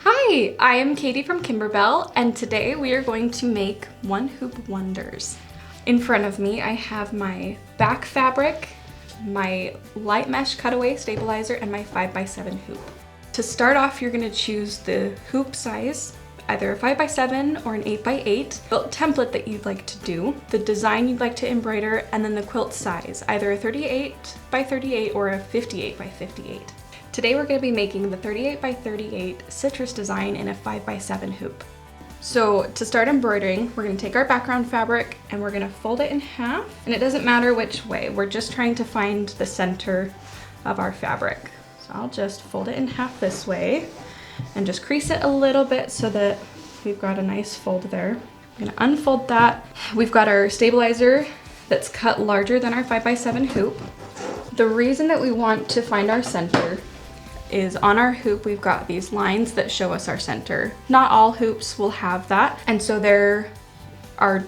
Hi, I am Katie from Kimberbell, and today we are going to make one hoop wonders. In front of me, I have my back fabric, my light mesh cutaway stabilizer, and my 5x7 hoop. To start off, you're gonna choose the hoop size, either a 5x7 or an 8x8, quilt template that you'd like to do, the design you'd like to embroider, and then the quilt size, either a 38x38 or a 58x58. Today we're going to be making the 38x38 citrus design in a 5x7 hoop. So to start embroidering, we're going to take our background fabric and we're going to fold it in half. And it doesn't matter which way, we're just trying to find the center of our fabric. So I'll just fold it in half this way and just crease it a little bit so that we've got a nice fold there. I'm going to unfold that. We've got our stabilizer that's cut larger than our 5x7 hoop. The reason that we want to find our center is on our hoop we've got these lines that show us our center. Not all hoops will have that, and so there are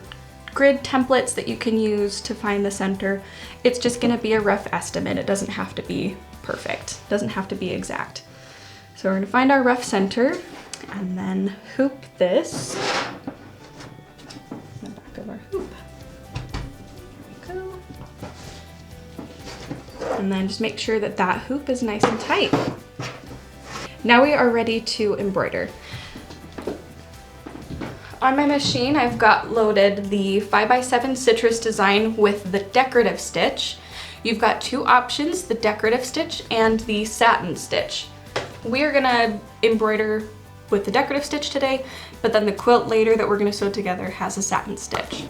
grid templates that you can use to find the center. It's just gonna be a rough estimate. It doesn't have to be perfect. It doesn't have to be exact. So we're gonna find our rough center and then hoop this in the back of our hoop. There we go. And then just make sure that that hoop is nice and tight. Now we are ready to embroider. On my machine, I've got loaded the 5x7 citrus design with the decorative stitch. You've got two options, the decorative stitch and the satin stitch. We are gonna embroider with the decorative stitch today, but then the quilt later that we're gonna sew together has a satin stitch.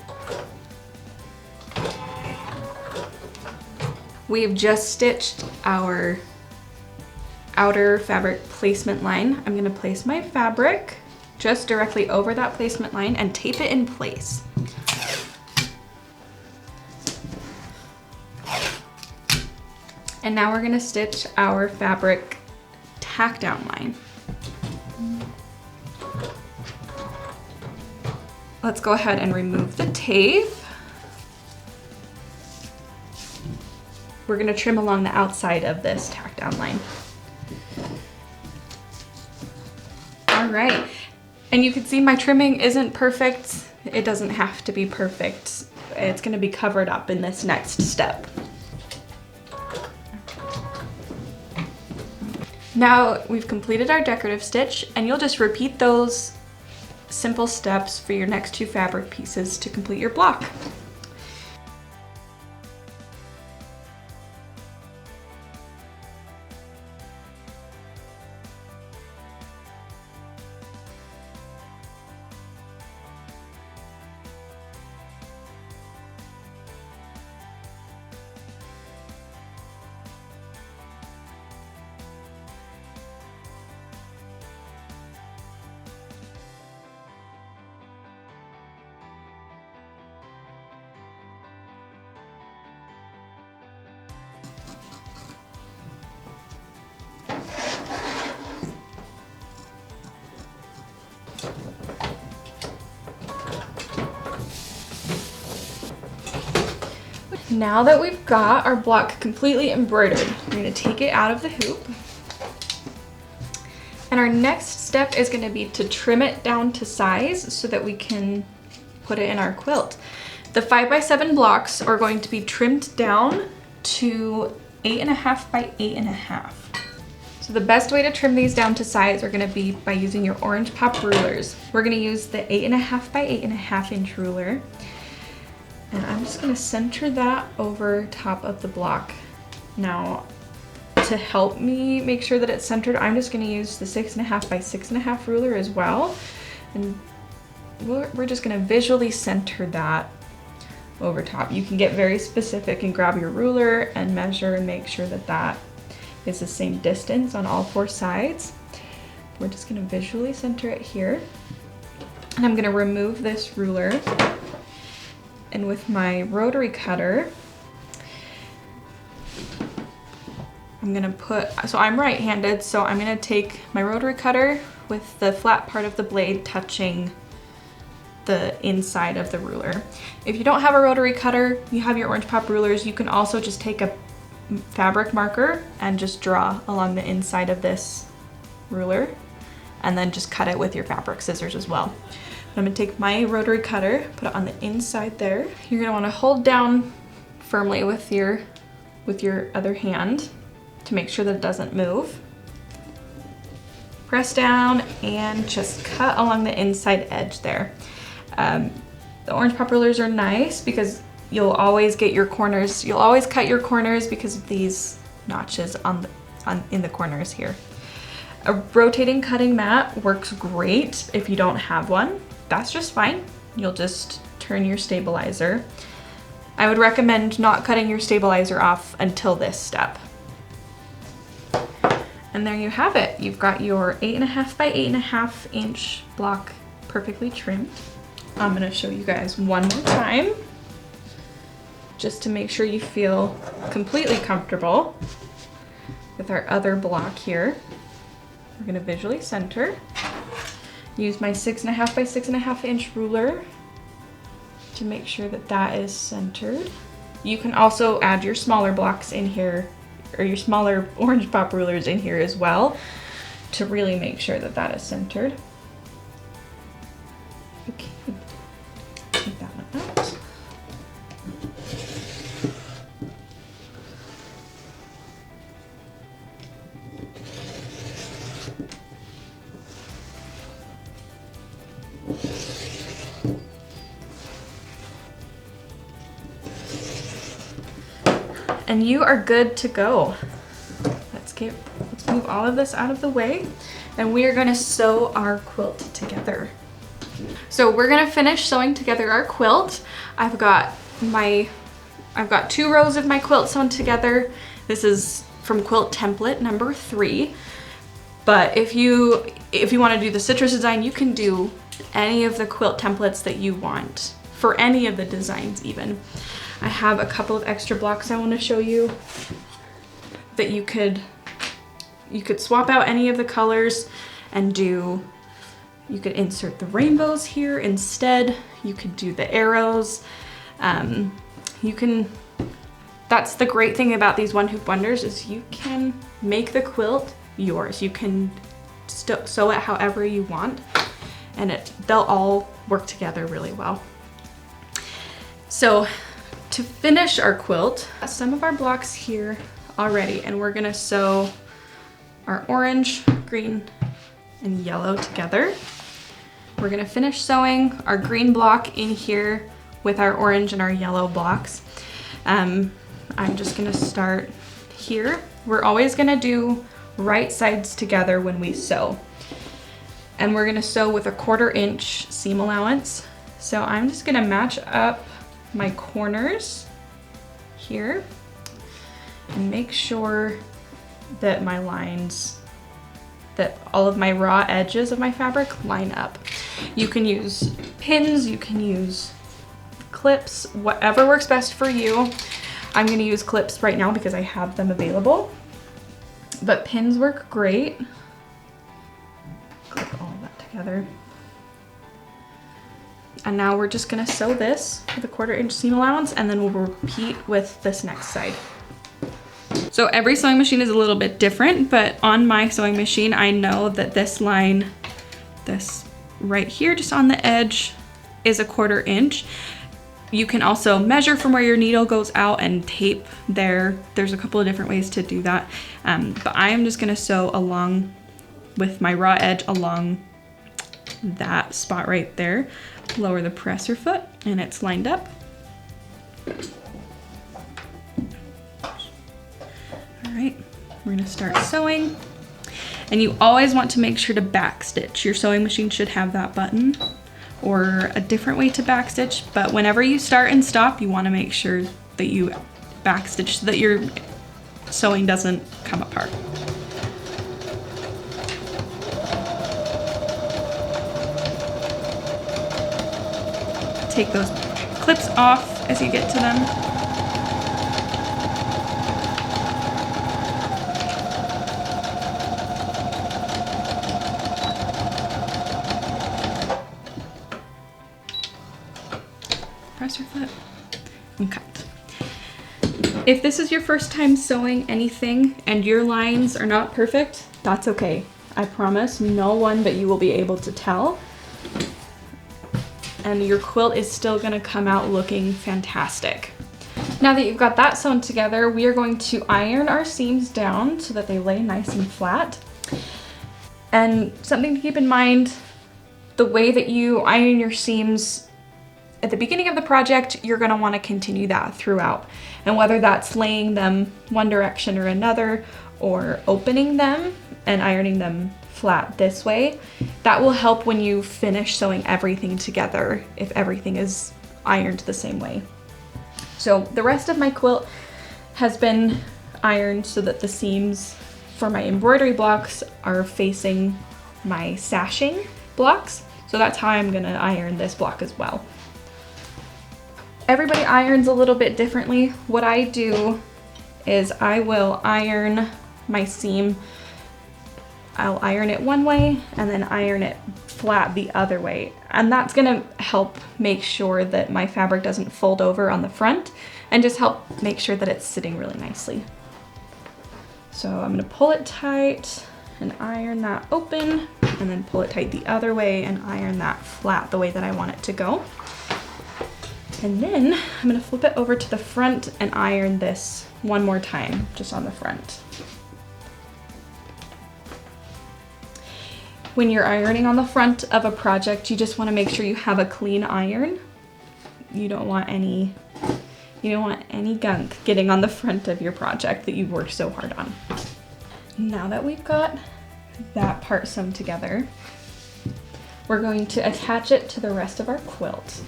We've just stitched our outer fabric placement line. I'm gonna place my fabric just directly over that placement line and tape it in place. And now we're gonna stitch our fabric tack down line. Let's go ahead and remove the tape. We're gonna trim along the outside of this tack down line. All right, and you can see my trimming isn't perfect. It doesn't have to be perfect. It's gonna be covered up in this next step. Now we've completed our decorative stitch, and you'll just repeat those simple steps for your next two fabric pieces to complete your block. Now that we've got our block completely embroidered, we're gonna take it out of the hoop. And our next step is gonna be to trim it down to size so that we can put it in our quilt. The 5x7 blocks are going to be trimmed down to 8.5 by 8.5. So the best way to trim these down to size are gonna be by using your orange pop rulers. We're gonna use the 8.5 by 8.5 inch ruler. And I'm just gonna center that over top of the block. Now, to help me make sure that it's centered, I'm just gonna use the 6.5 by 6.5 ruler as well. And we're just gonna visually center that over top. You can get very specific and grab your ruler and measure and make sure that that is the same distance on all four sides. We're just gonna visually center it here. And I'm gonna remove this ruler. And with my rotary cutter, I'm gonna so I'm right-handed, so I'm gonna take my rotary cutter with the flat part of the blade touching the inside of the ruler. If you don't have a rotary cutter, you have your orange pop rulers, you can also just take a fabric marker and just draw along the inside of this ruler. and then just cut it with your fabric scissors as well. I'm gonna take my rotary cutter, put it on the inside there. You're gonna wanna hold down firmly with your other hand to make sure that it doesn't move. Press down and just cut along the inside edge there. The orange pop rulers are nice because you'll always get your corners, you'll always cut your corners because of these notches in the corners here. A rotating cutting mat works great if you don't have one. That's just fine. You'll just turn your stabilizer. I would recommend not cutting your stabilizer off until this step. And there you have it. You've got your 8.5 by 8.5 inch block perfectly trimmed. I'm gonna show you guys one more time, just to make sure you feel completely comfortable with our other block here. We're gonna visually center. Use my 6.5 by 6.5 inch ruler to make sure that that is centered. You can also add your smaller blocks in here, or your smaller orange pop rulers in here as well, to really make sure that that is centered. Okay, take that one out. And you are good to go. Let's move all of this out of the way, and we are gonna sew our quilt together. So we're gonna finish sewing together our quilt. I've got 2 rows of my quilt sewn together. This is from quilt template number 3. But if you want to do the citrus design, you can do any of the quilt templates that you want for any of the designs even. I have a couple of extra blocks I want to show you that you could swap out any of the colors and you could insert the rainbows here instead. You could do the arrows. That's the great thing about these one hoop wonders, is you can make the quilt yours. You can sew it however you want, and they'll all work together really well. So to finish our quilt, some of our blocks here already, and we're gonna sew our orange, green, and yellow together. We're gonna finish sewing our green block in here with our orange and our yellow blocks. I'm just gonna start here. We're always gonna do right sides together when we sew. And we're gonna sew with a 1/4 inch seam allowance. So I'm just gonna match up my corners here and make sure that my lines, that all of my raw edges of my fabric line up. You can use pins, you can use clips, whatever works best for you. I'm gonna use clips right now because I have them available, but pins work great. Clip all of that together. And now we're just gonna sew this with a 1/4 inch seam allowance, and then we'll repeat with this next side. So every sewing machine is a little bit different, but on my sewing machine, I know that this line, this right here, just on the edge, is a 1/4 inch. You can also measure from where your needle goes out and tape there. There's a couple of different ways to do that. But I am just gonna sew along with my raw edge along that spot right there. Lower the presser foot, and it's lined up. All right, we're gonna start sewing. And you always want to make sure to backstitch. Your sewing machine should have that button or a different way to backstitch, but whenever you start and stop, you wanna make sure that you backstitch so that your sewing doesn't come apart. Take those clips off as you get to them. Press your foot and cut. If this is your first time sewing anything and your lines are not perfect, that's okay. I promise no one but you will be able to tell. And your quilt is still gonna come out looking fantastic. Now that you've got that sewn together, we are going to iron our seams down so that they lay nice and flat. And something to keep in mind, the way that you iron your seams at the beginning of the project, you're gonna wanna continue that throughout. And whether that's laying them one direction or another, or opening them and ironing them flat this way, that will help when you finish sewing everything together if everything is ironed the same way. So the rest of my quilt has been ironed so that the seams for my embroidery blocks are facing my sashing blocks. So that's how I'm gonna iron this block as well. Everybody irons a little bit differently. What I do is I will iron my seam. I'll iron it one way and then iron it flat the other way. And that's gonna help make sure that my fabric doesn't fold over on the front and just help make sure that it's sitting really nicely. So I'm gonna pull it tight and iron that open, and then pull it tight the other way and iron that flat the way that I want it to go. And then I'm gonna flip it over to the front and iron this one more time, just on the front. When you're ironing on the front of a project, you just wanna make sure you have a clean iron. You don't want any gunk getting on the front of your project that you've worked so hard on. Now that we've got that part sewn together, we're going to attach it to the rest of our quilt.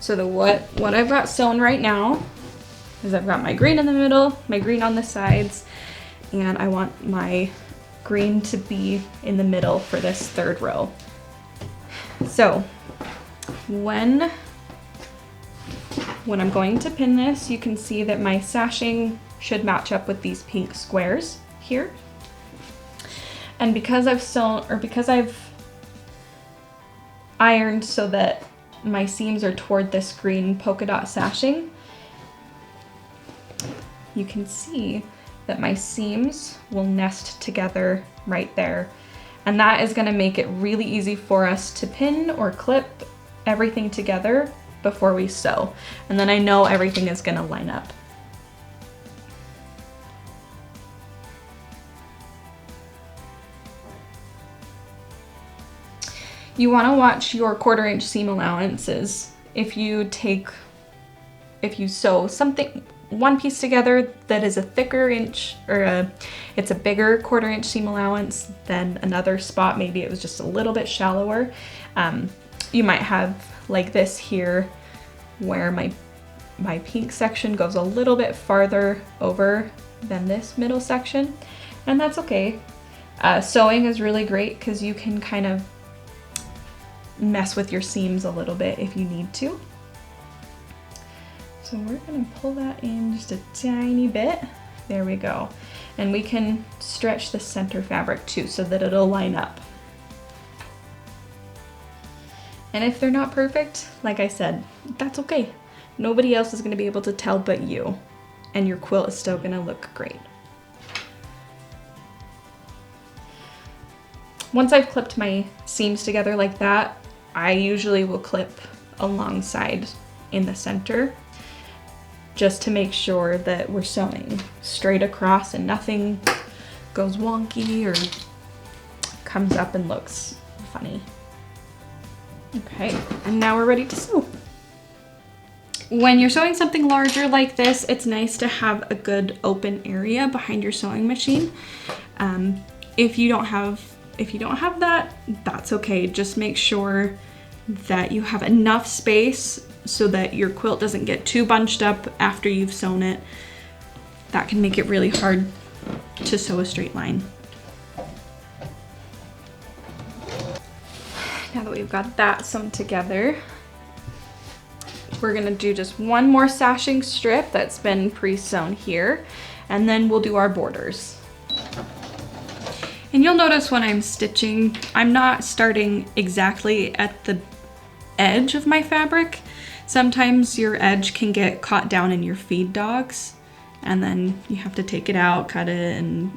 So what I've got sewn right now is I've got my green in the middle, my green on the sides, and I want my green to be in the middle for this third row. So when I'm going to pin this, you can see that my sashing should match up with these pink squares here. And because I've ironed so that my seams are toward this green polka dot sashing, you can see that my seams will nest together right there. And that is gonna make it really easy for us to pin or clip everything together before we sew. And then I know everything is gonna line up. You wanna watch your 1/4 inch seam allowances. If you sew one piece together that is a thicker inch, or it's a bigger 1/4 inch seam allowance than another spot, maybe it was just a little bit shallower. You might have like this here where my pink section goes a little bit farther over than this middle section, and that's okay. Sewing is really great because you can kind of mess with your seams a little bit if you need to. So we're gonna pull that in just a tiny bit. There we go. And we can stretch the center fabric too so that it'll line up. And if they're not perfect, like I said, that's okay. Nobody else is gonna be able to tell but you, and your quilt is still gonna look great. Once I've clipped my seams together like that, I usually will clip alongside in the center, just to make sure that we're sewing straight across and nothing goes wonky or comes up and looks funny. Okay, and now we're ready to sew. When you're sewing something larger like this, it's nice to have a good open area behind your sewing machine. If you don't have that, that's okay. Just make sure that you have enough space so that your quilt doesn't get too bunched up after you've sewn it. That can make it really hard to sew a straight line. Now that we've got that sewn together, we're gonna do just one more sashing strip that's been pre-sewn here, and then we'll do our borders. And you'll notice when I'm stitching, I'm not starting exactly at the edge of my fabric. Sometimes your edge can get caught down in your feed dogs, and then you have to take it out, cut it, and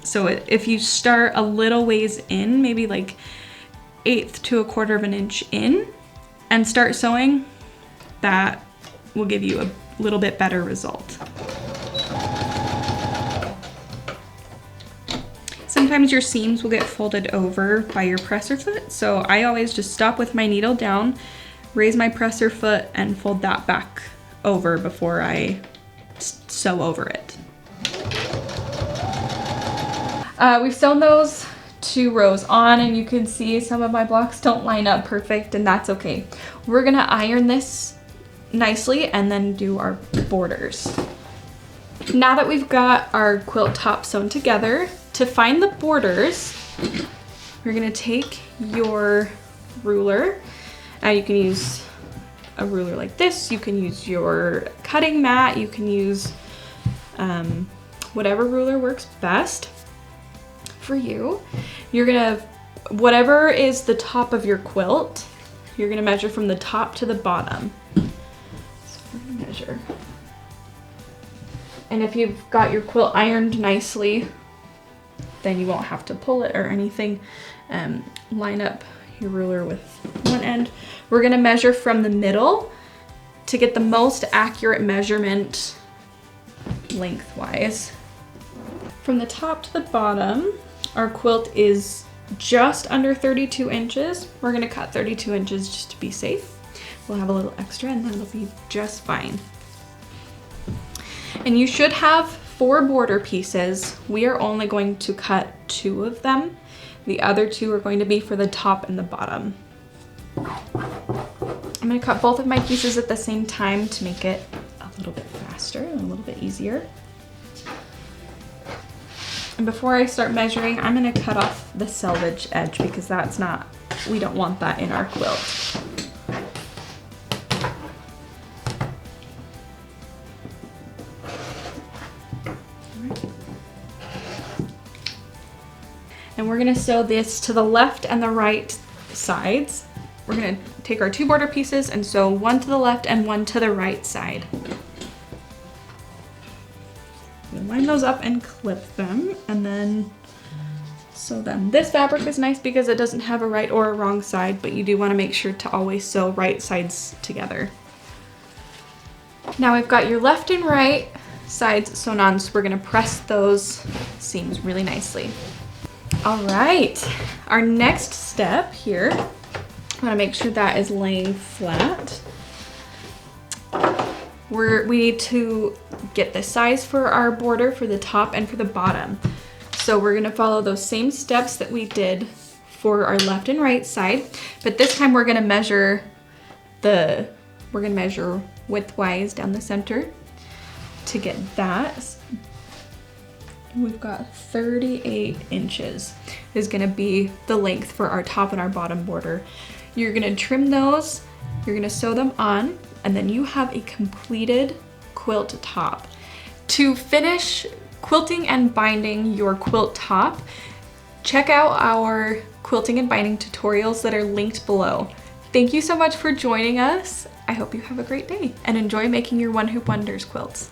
so if you start a little ways in, maybe like 1/8 to 1/4 of an inch in, and start sewing, that will give you a little bit better result. Sometimes your seams will get folded over by your presser foot, so I always just stop with my needle down, raise my presser foot, and fold that back over before I sew over it. We've sewn those 2 rows on, and you can see some of my blocks don't line up perfect, and that's okay. We're gonna iron this nicely and then do our borders. Now that we've got our quilt top sewn together, to find the borders, we're gonna take your ruler. You can use a ruler like this, you can use your cutting mat, you can use whatever ruler works best for you. You're gonna, whatever is the top of your quilt, you're gonna measure from the top to the bottom. So we're gonna measure. And if you've got your quilt ironed nicely, then you won't have to pull it or anything. Line up your ruler with one end. We're gonna measure from the middle to get the most accurate measurement lengthwise. From the top to the bottom, our quilt is just under 32 inches. We're gonna cut 32 inches just to be safe. We'll have a little extra and that'll be just fine. And you should have 4 border pieces. We are only going to cut 2 of them. The other 2 are going to be for the top and the bottom. I'm gonna cut both of my pieces at the same time to make it a little bit faster and a little bit easier. And before I start measuring, I'm gonna cut off the selvage edge because that's not, we don't want that in our quilt. And we're gonna sew this to the left and the right sides. We're gonna take our 2 border pieces and sew one to the left and one to the right side. Line those up and clip them and then sew them. This fabric is nice because it doesn't have a right or a wrong side, but you do wanna make sure to always sew right sides together. Now we've got your left and right sides sewn on, so we're gonna press those seams really nicely. All right, our next step here, I wanna make sure that is laying flat. We need to get the size for our border for the top and for the bottom. So we're gonna follow those same steps that we did for our left and right side, but this time we're gonna measure widthwise down the center to get that. We've got 38 inches is gonna be the length for our top and our bottom border. You're gonna trim those, you're gonna sew them on, and then you have a completed quilt top. To finish quilting and binding your quilt top, check out our quilting and binding tutorials that are linked below. Thank you so much for joining us. I hope you have a great day and enjoy making your One Hoop Wonders quilts.